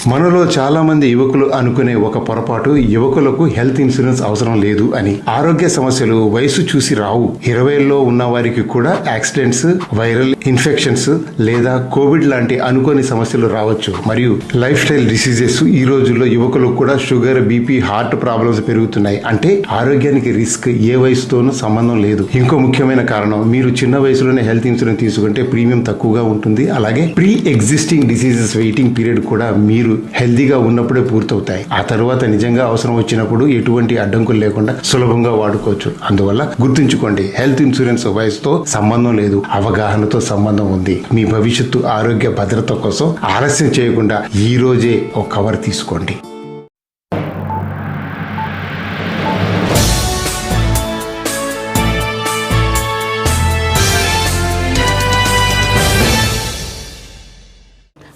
మనలో చాలా మంది యువకులు అనుకునే ఒక పొరపాటు యువకులకు హెల్త్ ఇన్సూరెన్స్ అవసరం లేదు అని. ఆరోగ్య సమస్యలు వయసు చూసి రావు. 20లో ఉన్న వారికి కూడా యాక్సిడెంట్స్, వైరల్ ఇన్ఫెక్షన్స్ లేదా కోవిడ్ లాంటి అనుకోని సమస్యలు రావచ్చు. మరియు లైఫ్ స్టైల్ డిసీజెస్ ఈ రోజుల్లో యువకులకు కూడా షుగర్, బీపీ, హార్ట్ ప్రాబ్లమ్స్ పెరుగుతున్నాయి. అంటే ఆరోగ్యానికి రిస్క్ ఏ వయసుతోనూ సంబంధం లేదు. ఇంకో ముఖ్యమైన కారణం, మీరు చిన్న వయసులోనే హెల్త్ ఇన్సూరెన్స్ తీసుకుంటే ప్రీమియం తక్కువగా ఉంటుంది. అలాగే pre existing diseases waiting period కూడా మీరు హెల్దీగా ఉన్నప్పుడే పూర్తవుతాయి. ఆ తర్వాత నిజంగా అవసరం వచ్చినప్పుడు ఎటువంటి అడ్డంకులు లేకుండా సులభంగా వాడుకోవచ్చు. అందువల్ల గుర్తుంచుకోండి, హెల్త్ ఇన్సూరెన్స్ వయసుతో సంబంధం లేదు, అవగాహనతో సంబంధం ఉంది. మీ భవిష్యత్తు ఆరోగ్య భద్రత కోసం ఆలస్యం చేయకుండా ఈ రోజే ఒక కవర్ తీసుకోండి.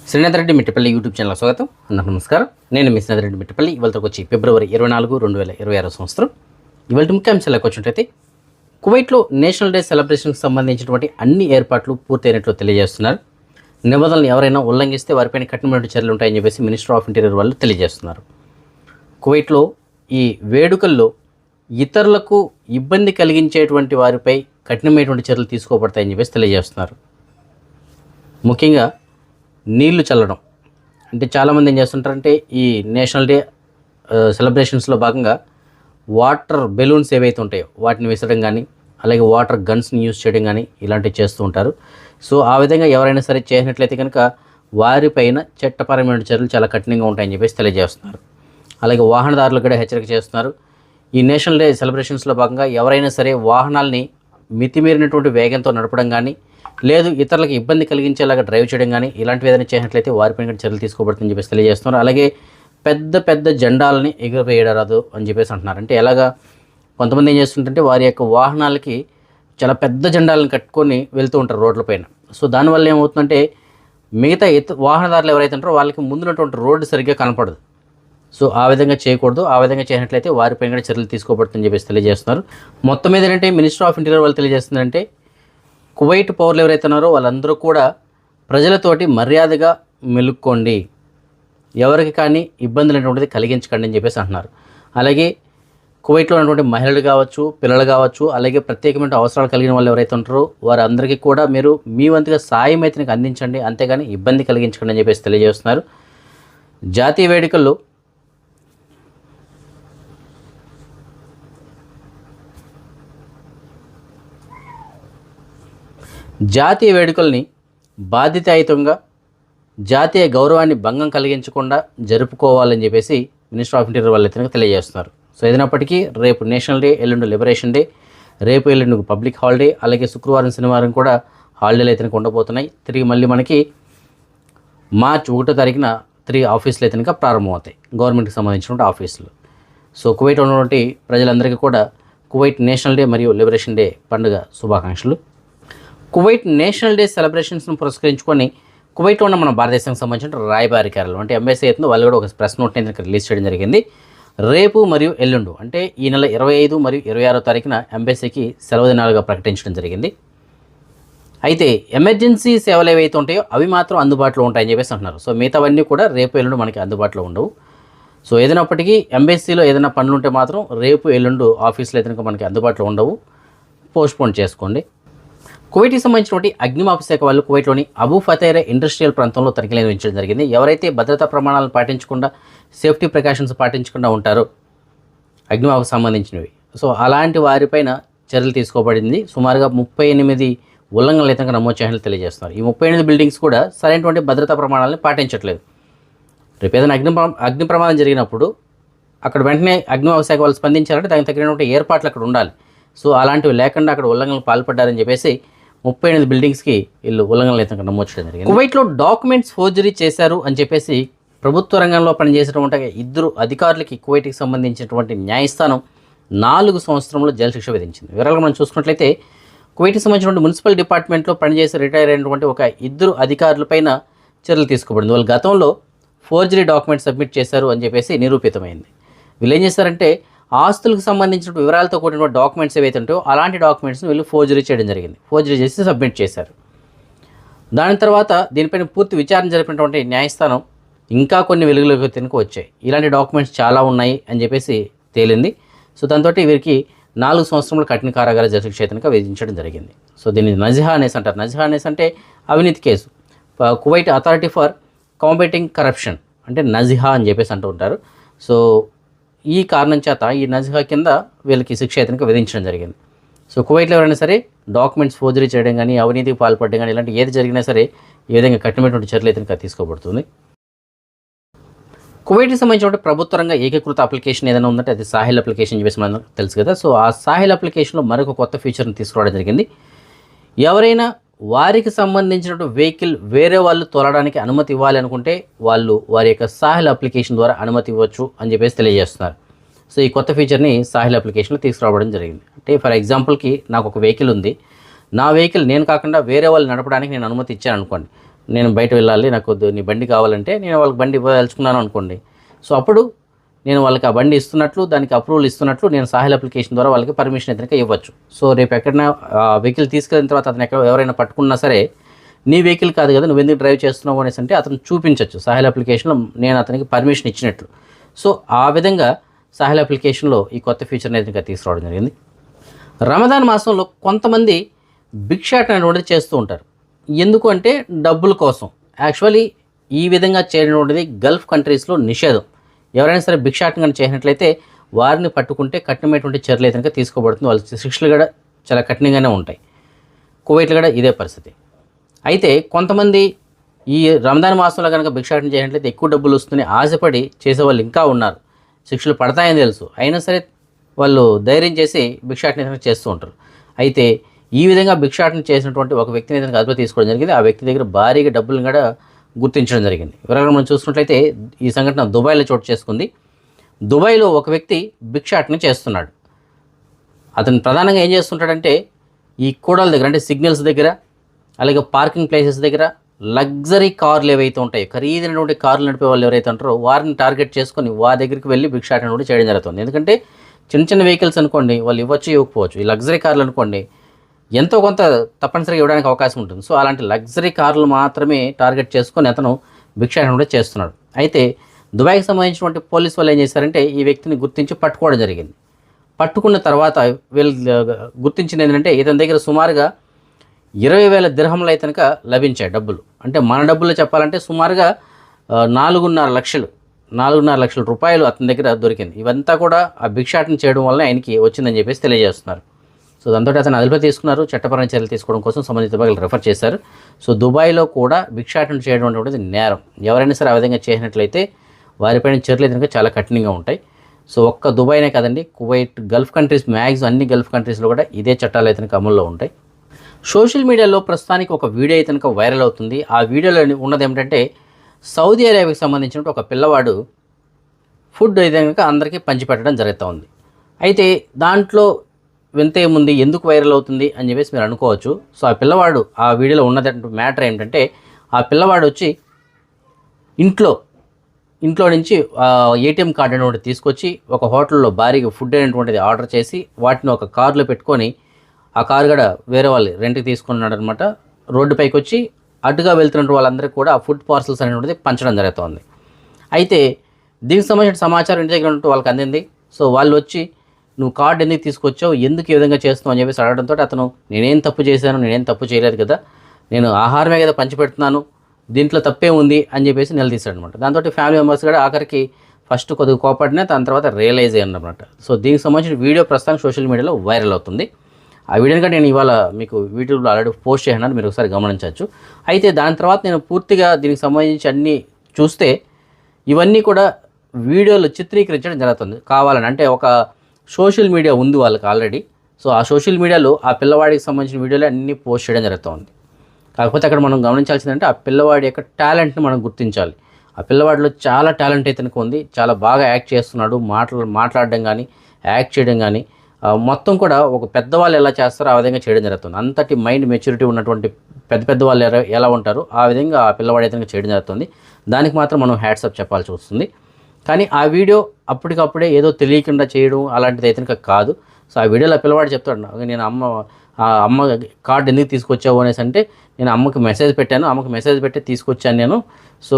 శ్రీనాథ్ రెడ్డి మిట్టపల్లి యూట్యూబ్ ఛానల్ స్వాగతం. అందరికీ నమస్కారం. నేను మీ శ్రీనాథ్ రెడ్డి మిట్టపల్లి. ఇవాళకి వచ్చి ఫిబ్రవరి 24, 2026 సంవత్సరం. ఇవాళ ముఖ్య అంశాలకు వచ్చినట్టయితే, కువైట్లో నేషనల్ డే సెలబ్రేషన్కి సంబంధించినటువంటి అన్ని ఏర్పాట్లు పూర్తయినట్లు తెలియజేస్తున్నారు. నిబంధనలు ఎవరైనా ఉల్లంఘిస్తే వారిపైన కఠినమైన చర్యలు ఉంటాయని చెప్పేసి మినిస్టర్ ఆఫ్ ఇంటీరియర్ వాళ్ళు తెలియజేస్తున్నారు. కువైట్లో ఈ వేడుకల్లో ఇతరులకు ఇబ్బంది కలిగించేటువంటి వారిపై కఠినమైనటువంటి చర్యలు తీసుకోబడతాయని చెప్పేసి తెలియజేస్తున్నారు. ముఖ్యంగా నీళ్లు చల్లడం. అంటే చాలామంది ఏం చేస్తుంటారంటే, ఈ నేషనల్ డే సెలబ్రేషన్స్లో భాగంగా వాటర్ బెలూన్స్ ఏవైతే ఉంటాయో వాటిని విసరడం కానీ, అలాగే వాటర్ గన్స్ని యూజ్ చేయడం కానీ ఇలాంటివి చేస్తూ ఉంటారు. సో ఆ విధంగా ఎవరైనా సరే చేసినట్లయితే కనుక వారిపైన చట్టపరమైన చర్యలు చాలా కఠినంగా ఉంటాయని చెప్పేసి తెలియజేస్తున్నారు. అలాగే వాహనదారులు కూడా హెచ్చరిక చేస్తున్నారు. ఈ నేషనల్ డే సెలబ్రేషన్స్లో భాగంగా ఎవరైనా సరే వాహనాల్ని మితిమీరినటువంటి వేగంతో నడపడం కానీ, లేదు ఇతరులకు ఇబ్బంది కలిగించేలాగా డ్రైవ్ చేయడం కానీ ఇలాంటివి ఏదైనా చేసినట్లయితే వారిపైన చర్యలు తీసుకోబడుతుందని చెప్పేసి తెలియజేస్తున్నారు. అలాగే పెద్ద పెద్ద జెండాలని ఎగురవేయరాదు అని చెప్పేసి అంటున్నారు. అంటే ఎలాగా, కొంతమంది ఏం చేస్తుంటే వారి యొక్క వాహనాలకి చాలా పెద్ద జెండాలను కట్టుకొని వెళ్తూ ఉంటారు రోడ్లపైన. సో దానివల్ల ఏమవుతుందంటే, మిగతా వాహనదారులు ఎవరైతే ఉంటారో వాళ్ళకి ముందున్నటువంటి రోడ్డు సరిగ్గా కనపడదు. సో ఆ విధంగా చేయకూడదు. ఆ విధంగా చేసినట్లయితే వారిపైన కూడా చర్యలు తీసుకోబడుతుందని చెప్పేసి తెలియజేస్తున్నారు. మొత్తం మీద ఏంటంటే, మినిస్టర్ ఆఫ్ ఇంటీరియర్ వాళ్ళు తెలియజేస్తుందంటే, కువైట్ పౌరులు ఎవరైతే ఉన్నారో వాళ్ళందరూ కూడా ప్రజలతోటి మర్యాదగా మెలుక్కోండి, ఎవరికి కానీ ఇబ్బందులు అనేటువంటిది కలిగించకండి అని చెప్పేసి అంటున్నారు. అలాగే కువైట్లో ఉన్నటువంటి మహిళలు కావచ్చు, పిల్లలు కావచ్చు, అలాగే ప్రత్యేకమైన అవసరాలు కలిగిన వాళ్ళు ఎవరైతే ఉంటారో వారందరికీ కూడా మీరు మీ వంతుగా సాయం అయితే నీకు అందించండి, అంతేగాని ఇబ్బంది కలిగించకండి అని చెప్పేసి తెలియజేస్తున్నారు. జాతీయ వేడుకల్ని బాధ్యతాయుతంగా జాతీయ గౌరవాన్ని భంగం కలిగించకుండా జరుపుకోవాలని చెప్పేసి మినిస్టర్ ఆఫ్ ఇంటీరియర్ వాళ్ళు అయితే తెలియజేస్తున్నారు. సో ఏదైనప్పటికీ రేపు నేషనల్ డే, ఎల్లుండి లిబరేషన్ డే, రేపు ఎల్లుండి పబ్లిక్ హాలిడే, అలాగే శుక్రవారం, శనివారం కూడా హాలిడేలు అయితే ఉండబోతున్నాయి. తిరిగి మళ్ళీ మనకి మార్చి 1వ తారీఖున 3 ఆఫీసులు అయితే ప్రారంభమవుతాయి, గవర్నమెంట్కి సంబంధించినటువంటి ఆఫీసులు. సో కువైట్ ఉన్నటువంటి ప్రజలందరికీ కూడా కువైట్ నేషనల్ డే మరియు లిబరేషన్ డే పండుగ శుభాకాంక్షలు. కువైట్ నేషనల్ డే సెలబ్రేషన్స్ను పురస్కరించుకొని కువైట్లో ఉన్న మన భారతదేశానికి సంబంధించిన రాయబారి కార్యాలయం అంటే ఎంబసీ అయితే వాళ్ళు కూడా ఒక ప్రెస్ నోట్ని రిలీజ్ చేయడం జరిగింది. రేపు మరియు ఎల్లుండు అంటే ఈ నెల 25 మరియు 26వ తారీఖున ఎంబసీకి సెలవు దినాలుగా ప్రకటించడం జరిగింది. అయితే ఎమర్జెన్సీ సేవలు ఏవైతే ఉంటాయో అవి మాత్రం అందుబాటులో ఉంటాయని చెప్పేసి అంటున్నారు. సో మిగతావన్నీ కూడా రేపు ఎల్లుండు మనకి అందుబాటులో ఉండవు. సో ఏదైనప్పటికీ ఎంబసీలో ఏదైనా పనులు ఉంటే మాత్రం రేపు ఎల్లుండు ఆఫీసులో అయితే మనకి అందుబాటులో ఉండవు, పోస్ట్పోన్ చేసుకోండి. కువైట్కి సంబంధించినటువంటి అగ్నిమాపక శాఖ వాళ్ళు కువైట్లోని అబూ ఫతైరా ఇండస్ట్రియల్ ప్రాంతంలో తనిఖీలు నిర్వహించడం జరిగింది. ఎవరైతే భద్రతా ప్రమాణాలను పాటించకుండా, సేఫ్టీ ప్రికాషన్స్ పాటించకుండా ఉంటారో అగ్నిమాపకు సంబంధించినవి, సో అలాంటి వారిపైన చర్యలు తీసుకోబడింది. సుమారుగా 38 ఉల్లంఘనలు అయితే నమోదు చేయాలని తెలియజేస్తున్నారు. ఈ 38 బిల్డింగ్స్ కూడా సరైనటువంటి భద్రతా ప్రమాణాలను పాటించట్లేదు. రేపు ఏదైనా అగ్ని ప్రమాదం జరిగినప్పుడు అక్కడ వెంటనే అగ్నిమాపక శాఖ వాళ్ళు స్పందించాలంటే దానికి తగినటువంటి ఏర్పాట్లు అక్కడ ఉండాలి. సో అలాంటివి లేకుండా అక్కడ ఉల్లంఘనలు పాల్పడ్డారని చెప్పేసి 38 బిల్డింగ్స్కి వీళ్ళు ఉల్లంఘనలు అయితే నమోదు చేయడం జరిగింది. కువైట్లో డాక్యుమెంట్స్ ఫోర్జరీ చేశారు అని చెప్పేసి ప్రభుత్వ రంగంలో పనిచేసినటువంటి 2 అధికారులకి కువైట్కి సంబంధించినటువంటి న్యాయస్థానం 4 సంవత్సరంలో జైలు శిక్ష విధించింది. వివరాలుగా మనం చూసుకున్నట్లయితే, కువైట్కి సంబంధించినటువంటి మున్సిపల్ డిపార్ట్మెంట్లో పనిచేసి రిటైర్ అయినటువంటి ఒక 2 అధికారులపైన చర్యలు తీసుకోబడింది. వాళ్ళు గతంలో ఫోర్జరీ డాక్యుమెంట్స్ సబ్మిట్ చేశారు అని చెప్పేసి నిరూపితమైంది. వీళ్ళు ఏం చేశారంటే, ఆస్తులకు సంబంధించిన వివరాలతో కూడిన డాక్యుమెంట్స్ ఏవైతే ఉంటాయో అలాంటి డాక్యుమెంట్స్ని వీళ్ళు ఫోర్జరీ చేయడం జరిగింది. ఫోర్జరీ చేసి సబ్మిట్ చేశారు. దాని తర్వాత దీనిపైన పూర్తి విచారణ జరిపినటువంటి న్యాయస్థానం ఇంకా కొన్ని వెలుగులోకి తినకు వచ్చాయి. ఇలాంటి డాక్యుమెంట్స్ చాలా ఉన్నాయి అని చెప్పేసి తేలింది. సో దాంతో వీరికి 4 సంవత్సరముల కఠిన కారాగార శిక్ష అయితే విధించడం జరిగింది. సో దీన్ని నజిహా అనేసి అంటారు. నజిహా అనేసి అంటే అవినీతి కేసు. Kuwait authority for combating corruption అంటే నజిహా అని చెప్పేసి అంటూ ఉంటారు. సో ఈ కారణం చేత ఈ నజిహా కింద వీళ్ళకి శిక్ష అయితే విధించడం జరిగింది. సో కువైట్లో ఎవరైనా సరే డాక్యుమెంట్స్ ఫోర్జరీ చేయడం కానీ, అవినీతికి పాల్పడడం కానీ ఇలాంటి ఏది జరిగినా సరే ఈ విధంగా కఠినమైనటువంటి చర్యలు అయితే తీసుకోబడుతుంది. కువైట్కి సంబంధించిన ప్రభుత్వ రంగ ఏకీకృత అప్లికేషన్ ఏదైనా ఉందంటే అది సాహిల్ అప్లికేషన్ చెప్పేసి మనకు తెలుసు కదా. సో ఆ సాహిల్ అప్లికేషన్లో మరొక కొత్త ఫీచర్ని తీసుకురావడం జరిగింది. ఎవరైనా వారికి సంబంధించినటువంటి వెహికల్ వేరే వాళ్ళు తోలడానికి అనుమతి ఇవ్వాలి అనుకుంటే వాళ్ళు వారి యొక్క సాహిల్ అప్లికేషన్ ద్వారా అనుమతి ఇవ్వచ్చు అని చెప్పేసి తెలియజేస్తున్నారు. సో ఈ కొత్త ఫీచర్ని సాహిల్ అప్లికేషన్లో తీసుకురావడం జరిగింది. అంటే ఫర్ ఎగ్జాంపుల్కి నాకు ఒక వెహికల్ ఉంది, నా వెహికల్ నేను కాకుండా వేరే వాళ్ళు నడపడానికి నేను అనుమతి ఇచ్చాను అనుకోండి. నేను బయట వెళ్ళాలి, నాకు నీ బండి కావాలంటే నేను వాళ్ళకి బండి ఇవ్వదలుచుకున్నాను అనుకోండి. సో అప్పుడు నేను వాళ్ళకి ఆ బండి ఇస్తున్నట్లు, దానికి అప్రూవల్ ఇస్తున్నట్లు నేను సాహిల్ అప్లికేషన్ ద్వారా వాళ్ళకి పర్మిషన్ అయితే ఇవ్వచ్చు. సో రేపు ఎక్కడైనా వెహికల్ తీసుకెళ్ళిన తర్వాత అతను ఎవరైనా పట్టుకున్నా సరే నీ వెహికల్ కాదు కదా, నువ్వు ఎందుకు డ్రైవ్ చేస్తున్నావు అనేసి అంటే అతను చూపించవచ్చు సాహిల్ అప్లికేషన్లో నేను అతనికి పర్మిషన్ ఇచ్చినట్లు. సో ఆ విధంగా సాహిల్ అప్లికేషన్లో ఈ కొత్త ఫీచర్ని అయితే తీసుకురావడం జరిగింది. రమదాన్ మాసంలో కొంతమంది భిక్షాటన అనేటువంటిది చేస్తూ ఉంటారు. ఎందుకు అంటే డబ్బుల కోసం. యాక్చువల్లీ ఈ విధంగా చేయడం గల్ఫ్ కంట్రీస్లో నిషేధం. ఎవరైనా సరే భిక్షాటన చేసినట్లయితే వారిని పట్టుకుంటే కఠినమైనటువంటి చర్యలు అయితే తీసుకోబడుతుంది. వాళ్ళ శిక్షలు కూడా చాలా కఠినంగానే ఉంటాయి. కువైట్లో కూడా ఇదే పరిస్థితి. అయితే కొంతమంది ఈ రంజాన్ మాసంలో కనుక భిక్షాటన చేసినట్లయితే ఎక్కువ డబ్బులు వస్తుందని ఆశపడి చేసేవాళ్ళు ఇంకా ఉన్నారు. శిక్షలు పడతాయని తెలుసు, అయినా సరే వాళ్ళు ధైర్యం చేసి భిక్షాటన చేస్తూ ఉంటారు. అయితే ఈ విధంగా భిక్షాటన చేసినటువంటి ఒక వ్యక్తిని అయితే అదుపులో తీసుకోవడం జరిగింది. ఆ వ్యక్తి దగ్గర భారీగా డబ్బులను కూడా గుర్తించడం జరిగింది. వివరాలు మనం చూసుకున్నట్లయితే ఈ సంఘటన దుబాయ్లో చోటు చేసుకుంది. దుబాయ్లో ఒక వ్యక్తి భిక్షాటన చేస్తున్నాడు. అతను ప్రధానంగా ఏం చేస్తుంటాడంటే ఈ కూడల దగ్గర అంటే సిగ్నల్స్ దగ్గర, అలాగే పార్కింగ్ ప్లేసెస్ దగ్గర లగ్జరీ కార్లు ఏవైతే ఉంటాయో, ఖరీదైనటువంటి కార్లు నడిపే వాళ్ళు ఎవరైతే ఉంటారో వారిని టార్గెట్ చేసుకొని వారి దగ్గరికి వెళ్ళి భిక్షాటన కూడా చేయడం జరుగుతుంది. ఎందుకంటే చిన్న చిన్న వెహికల్స్ అనుకోండి వాళ్ళు ఇవ్వచ్చు ఇవ్వకపోవచ్చు. ఈ లగ్జరీ కార్లు అనుకోండి ఎంతో కొంత తప్పనిసరిగా ఇవ్వడానికి అవకాశం ఉంటుంది. సో అలాంటి లగ్జరీ కార్లు మాత్రమే టార్గెట్ చేసుకొని అతను భిక్షాటన కూడా చేస్తున్నాడు. అయితే దుబాయ్కి సంబంధించినటువంటి పోలీసు వాళ్ళు ఏం చేశారంటే ఈ వ్యక్తిని గుర్తించి పట్టుకోవడం జరిగింది. పట్టుకున్న తర్వాత వీళ్ళు గుర్తించింది ఏంటంటే ఇతని దగ్గర సుమారుగా 20,000 దిర్హంలు అయితే కనుక లభించాయి డబ్బులు. అంటే మన డబ్బుల్లో చెప్పాలంటే సుమారుగా 4.5 లక్షల రూపాయలు అతని దగ్గర దొరికింది. ఇవంతా కూడా ఆ భిక్షాటన చేయడం వల్ల ఆయనకి వచ్చిందని చెప్పేసి తెలియజేస్తున్నారు. సో దాంతో అతను అదుపులో తీసుకున్నారు. చట్టపరమైన చర్యలు తీసుకోవడం కోసం సంబంధిత విభాగాలు రెఫర్ చేశారు. సో దుబాయ్లో కూడా భిక్షాటన చేయడం అనేది నేరం. ఎవరైనా సరే ఆ విధంగా చేసినట్లయితే వారిపైన చర్యలు అయితే చాలా కఠినంగా ఉంటాయి. సో ఒక్క దుబాయ్నే కాదండి, కువైట్, గల్ఫ్ కంట్రీస్, మ్యాక్సిమం అన్ని గల్ఫ్ కంట్రీస్లో కూడా ఇదే చట్టాలు అయితే అమల్లో ఉంటాయి. సోషల్ మీడియాలో ప్రస్తుతానికి ఒక వీడియో అయితే వైరల్ అవుతుంది. ఆ వీడియోలో ఉన్నది ఏమిటంటే సౌదీ అరేబియాకి సంబంధించిన ఒక పిల్లవాడు ఫుడ్ అయితే కనుక అందరికీ పంచిపెట్టడం జరుగుతూ ఉంది. అయితే దాంట్లో వింత ఏముంది, ఎందుకు వైరల్ అవుతుంది అని చెప్పేసి మీరు అనుకోవచ్చు. సో ఆ పిల్లవాడు ఆ వీడియోలో ఉన్నది మ్యాటర్ ఏంటంటే ఆ పిల్లవాడు వచ్చి ఇంట్లో నుంచి ఏటీఎం కార్డు అనేటువంటి తీసుకొచ్చి ఒక హోటల్లో భారీగా ఫుడ్ అనేటువంటిది ఆర్డర్ చేసి వాటిని ఒక కారులో పెట్టుకొని ఆ కారు కూడా వేరే వాళ్ళు రెంట్కి తీసుకున్నాడు అనమాట. రోడ్డుపైకి వచ్చి అటుగా వెళ్తున్న వాళ్ళందరికీ కూడా ఆ ఫుడ్ పార్సల్స్ అనేటువంటిది పంచడం జరుగుతుంది. అయితే దీనికి సంబంధించిన సమాచారం ఇంటి దగ్గర ఉంటూ వాళ్ళకి అందింది. సో వాళ్ళు వచ్చి నువ్వు కార్డు ఎందుకు తీసుకొచ్చావు, ఎందుకు ఈ విధంగా చేస్తున్నావు అని చెప్పేసి అడగడంతో అతను నేనేం తప్పు చేశాను, నేనేం తప్పు చేయలేదు కదా, నేను ఆహారమే కదా పంచిపెడుతున్నాను, దీంట్లో తప్పే ఉంది అని చెప్పేసి నిలదీశాడు అనమాట. దాంతో ఫ్యామిలీ మెంబర్స్ కూడా ఆఖరికి ఫస్ట్ కొద్దిగా కోపడినా దాని తర్వాత రియలైజ్ అయ్యాను అనమాట. సో దీనికి సంబంధించిన వీడియో ప్రస్తుతం సోషల్ మీడియాలో వైరల్ అవుతుంది. ఆ వీడియోని కూడా నేను ఇవాళ మీకు యూట్యూబ్లో ఆల్రెడీ పోస్ట్ చేసినాను, మీరు ఒకసారి గమనించవచ్చు. అయితే దాని తర్వాత నేను పూర్తిగా దీనికి సంబంధించి అన్నీ చూస్తే ఇవన్నీ కూడా వీడియోలు చిత్రీకరించడం జరుగుతుంది కావాలని. అంటే ఒక సోషల్ మీడియా ఉంది వాళ్ళకి ఆల్రెడీ. సో ఆ సోషల్ మీడియాలో ఆ పిల్లవాడికి సంబంధించిన వీడియోలు అన్నీ పోస్ట్ చేయడం జరుగుతుంది. కాకపోతే అక్కడ మనం గమనించాల్సిందంటే ఆ పిల్లవాడి యొక్క టాలెంట్ని మనం గుర్తించాలి. ఆ పిల్లవాడిలో చాలా టాలెంట్ అయితే ఉంది, చాలా బాగా యాక్ట్ చేస్తున్నాడు. మాట్లాడడం కానీ యాక్ట్ చేయడం కానీ మొత్తం కూడా ఒక పెద్దవాళ్ళు ఎలా చేస్తారో ఆ విధంగా చేయడం జరుగుతుంది. అంతటి మైండ్ మెచ్యూరిటీ ఉన్నటువంటి పెద్ద వాళ్ళు ఎలా ఉంటారో ఆ విధంగా ఆ పిల్లవాడి అయితే చేయడం జరుగుతుంది. దానికి మాత్రం మనం హ్యాట్సప్ చెప్పాల్సి వస్తుంది. కానీ ఆ వీడియో అప్పటికప్పుడే ఏదో తెలియకుండా చేయడం అలాంటిది అయితే కాదు. సో ఆ వీడియోలో పిల్లవాడు చెప్తాడు, నేను అమ్మ కార్డు ఎందుకు తీసుకొచ్చావు అనేసి అంటే నేను అమ్మకి మెసేజ్ పెట్టాను, అమ్మకి మెసేజ్ పెట్టి తీసుకొచ్చాను నేను. సో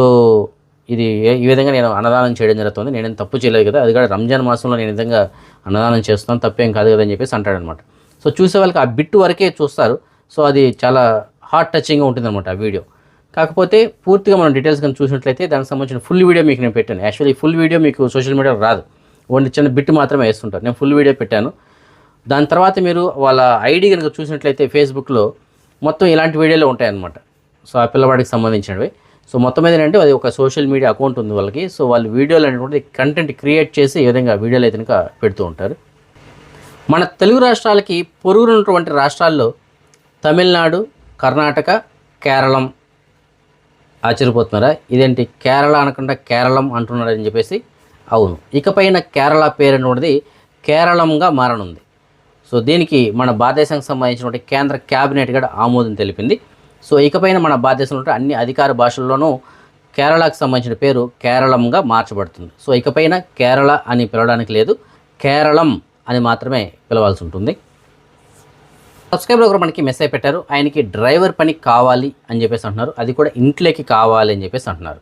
ఇది ఈ విధంగా నేను అన్నదానం చేయడం జరుగుతుంది, నేనేం తప్పు చేయలేదు కదా, అది కూడా రంజాన్ మాసంలో నేను ఈ విధంగా అన్నదానం చేస్తున్నాను, తప్పేం కాదు కదా అని చెప్పేసి అంటాడనమాట. సో చూసే వాళ్ళకి ఆ బిట్టు వరకే చూస్తారు. సో అది చాలా హార్ట్ టచింగ్గా ఉంటుందన్నమాట ఆ వీడియో. కాకపోతే పూర్తిగా మనం డీటెయిల్స్ కానీ చూసినట్లయితే దానికి సంబంధించిన ఫుల్ వీడియో మీకు నేను పెట్టాను. యాక్చువల్లీ ఫుల్ వీడియో మీకు సోషల్ మీడియాలో రాదు, ఓన్లీ చిన్న బిట్ మాత్రమే వేస్తుంటారు. నేను ఫుల్ వీడియో పెట్టాను. దాని తర్వాత మీరు వాళ్ళ ఐడి కనుక చూసినట్లయితే ఫేస్బుక్లో మొత్తం ఇలాంటి వీడియోలు ఉంటాయన్నమాట. సో ఆ పిల్లవాడికి సంబంధించినవి. సో మొత్తం మీద ఏంటంటే అది ఒక సోషల్ మీడియా అకౌంట్ ఉంది వాళ్ళకి. సో వాళ్ళు వీడియోలు అనేటువంటి కంటెంట్ క్రియేట్ చేసి ఈ విధంగా వీడియోలు అయితే కనుక పెడుతూ ఉంటారు. మన తెలుగు రాష్ట్రాలకి పొరుగున ఉన్నటువంటి రాష్ట్రాల్లో తమిళనాడు, కర్ణాటక, కేరళం ఆశ్చర్యపోతున్నారా? ఇదేంటి కేరళ అనకుండా కేరళం అంటున్నారని చెప్పేసి. అవును, ఇకపైన కేరళ పేరు అనేటువంటిది కేరళంగా మారనుంది. సో దీనికి మన భారతదేశానికి సంబంధించినటువంటి కేంద్ర క్యాబినెట్ కూడా ఆమోదం తెలిపింది. సో ఇకపైన మన భారతదేశంలో అన్ని అధికార భాషల్లోనూ కేరళకు సంబంధించిన పేరు కేరళంగా మార్చబడుతుంది. సో ఇకపైన కేరళ అని పిలవడానికి లేదు, కేరళం అని మాత్రమే పిలవాల్సి ఉంటుంది. సబ్స్క్రైబర్ ఒకరు మనకి మెసేజ్ పెట్టారు, ఆయనకి డ్రైవర్ పని కావాలి అని చెప్పేసి అంటున్నారు, అది కూడా ఇంట్లోకి కావాలి అని చెప్పేసి అంటున్నారు.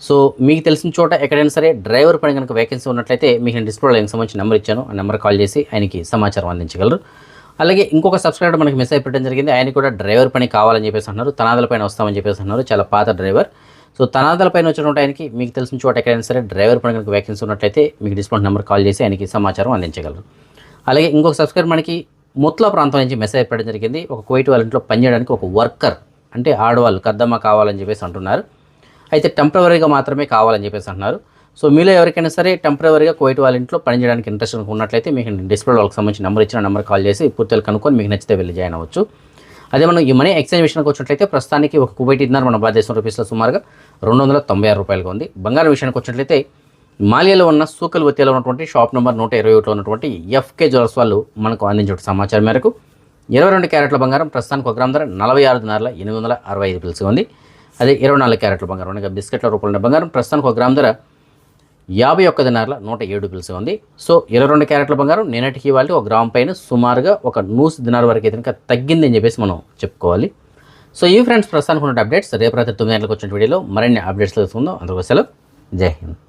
సో మీకు తెలిసిన చోట ఎక్కడైనా సరే డ్రైవర్ పని కనుక వేకెన్సీ ఉన్నట్లయితే మీకు నేను డిస్ప్లేలో ఆయనకు సంబంధించిన నెంబర్ ఇచ్చాను, ఆ నెంబర్ కాల్ చేసి ఆయనకి సమాచారం అందించగలరు. అలాగే ఇంకొక సబ్స్క్రైబర్ మనకి మెసేజ్ పెట్టడం జరిగింది, ఆయన కూడా డ్రైవర్ పని కావాలని చెప్పేసి అంటున్నారు, తనాదల పైన వస్తామని చెప్పేసి అంటున్నారు, చాలా పాత డ్రైవర్. సో తనాదల పైన వచ్చినటువంటి ఆయనకి మీకు తెలిసిన చోట ఎక్కడైనా సరే డ్రైవర్ పని కనుక వేకెన్సీ ఉన్నట్లయితే మీకు డిస్ప్లే నెంబర్ కాల్ చేసి ఆయనకి సమాచారం అందించగలరు. అలాగే ఇంకొక సబ్స్క్రైబర్ మనకి ముత్లా ప్రాంతం నుంచి మెసేజ్ పెట్టడం జరిగింది, ఒక కువైట్ వాళ్ళ ఇంట్లో పనిచేయడానికి ఒక వర్కర్ అంటే ఆడవాళ్ళు కద్దమ్మ కావాలని చెప్పేసి అంటున్నారు. అయితే టెంపరవరీగా మాత్రమే కావాలని చెప్పేసి అంటున్నారు. సో మీలో ఎవరికైనా సరే టెంపరవరీగా కువైట్ వాళ్ళ ఇంట్లో పనిచేయడానికి ఇంట్రెస్ట్ ఉన్నట్లయితే మీకు డిస్ప్లే వాళ్ళకి సంబంధించిన నెంబర్ ఇచ్చిన నెంబర్ కాల్ చేసి పూర్తిగా కనుక్కొని మీకు నచ్చితే వెళ్ళి జాయిన్ అవ్వచ్చు. అదే మనం ఈ మనీ ఎక్స్చేంజ్ విషయానికి వచ్చినట్లయితే ప్రస్తుతానికి ఒక కువైట్ దినార్ మన భారతదేశం రూపీస్లో సుమారుగా 296 రూపాయలుగా ఉంది. బంగారం విషయానికి వచ్చినట్లయితే మాలియాలో ఉన్న సూకల్ వతియాలో ఉన్నటువంటి షాప్ నెంబర్ 121లో ఉన్నటువంటి ఎఫ్కే జ్యువెలర్స్ వాళ్ళు మనకు అందించిన సమాచారం మేరకు 22 క్యారెట్ల బంగారం ప్రస్తుతానికి 1 గ్రామ్ ధర 46 దినార్ల 865 పిలుసు ఉంది. అదే 24 క్యారెట్ల బంగారం అనగా బిస్కెట్ల రూపంలో ఉన్న బంగారం ప్రస్తుతానికి 1 గ్రామ్ ధర 51 దినార్ల 107 పిలుసు ఉంది. సో 22 క్యారెట్ల బంగారం నిన్నటికి వాళ్ళకి 1 గ్రామ్ పైన సుమారుగా 100 దినార్ వరకు అయితే కనుక తగ్గింది అని చెప్పేసి మనం చెప్పుకోవాలి. సో ఈ ఫ్రెండ్స్ ప్రస్తుతానికి ఉన్న అప్డేట్స్. రేపు రాత్రి 9 గంటలకు వచ్చిన వీడియోలో మరిన్ని అప్డేట్స్ తెలుసుకుందాం. అందుకోసం జై హింద్.